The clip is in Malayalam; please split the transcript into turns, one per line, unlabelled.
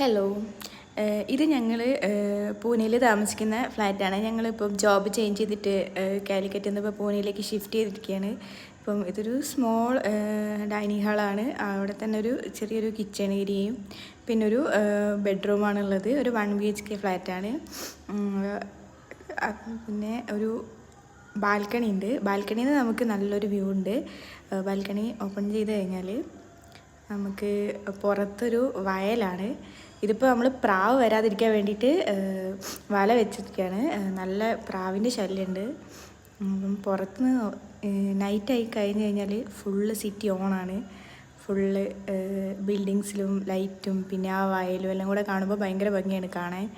ഹലോ, ഇത് ഞങ്ങൾ പൂനെയിൽ താമസിക്കുന്ന ഫ്ലാറ്റാണ്. ഞങ്ങളിപ്പം ജോബ് ചേഞ്ച് ചെയ്തിട്ട് കാലിക്കറ്റിൽ നിന്ന് ഇപ്പോൾ പൂനെയിലേക്ക് ഷിഫ്റ്റ് ചെയ്തിരിക്കുകയാണ്. ഇപ്പം ഇതൊരു സ്മോൾ ഡൈനിങ് ഹാളാണ്. അവിടെ തന്നെ ഒരു ചെറിയൊരു കിച്ചൺ ഏരിയയും പിന്നെ ഒരു ബെഡ്റൂമാണുള്ളത്. ഒരു 1 BHK ഫ്ലാറ്റാണ്. പിന്നെ ഒരു ബാൽക്കണി ഉണ്ട്. ബാൽക്കണിയിൽ നിന്ന് നമുക്ക് നല്ലൊരു വ്യൂ ഉണ്ട്. ബാൽക്കണി ഓപ്പൺ ചെയ്ത് കഴിഞ്ഞാൽ നമുക്ക് പുറത്തൊരു വയലാണ്. ഇതിപ്പോൾ നമ്മൾ പ്രാവ് വരാതിരിക്കാൻ വേണ്ടിയിട്ട് വല വെച്ചിരിക്കുകയാണ്. നല്ല പ്രാവിൻ്റെ ശല്യമുണ്ട്. പുറത്തുനിന്ന് നൈറ്റായി കഴിഞ്ഞ് കഴിഞ്ഞാൽ ഫുള്ള് സിറ്റി ഓണാണ്. ഫുള്ള് ബിൽഡിങ്സിലും ലൈറ്റും പിന്നെ ആ വയലും എല്ലാം കൂടെ കാണുമ്പോൾ ഭയങ്കര ഭംഗിയാണ് കാണാൻ.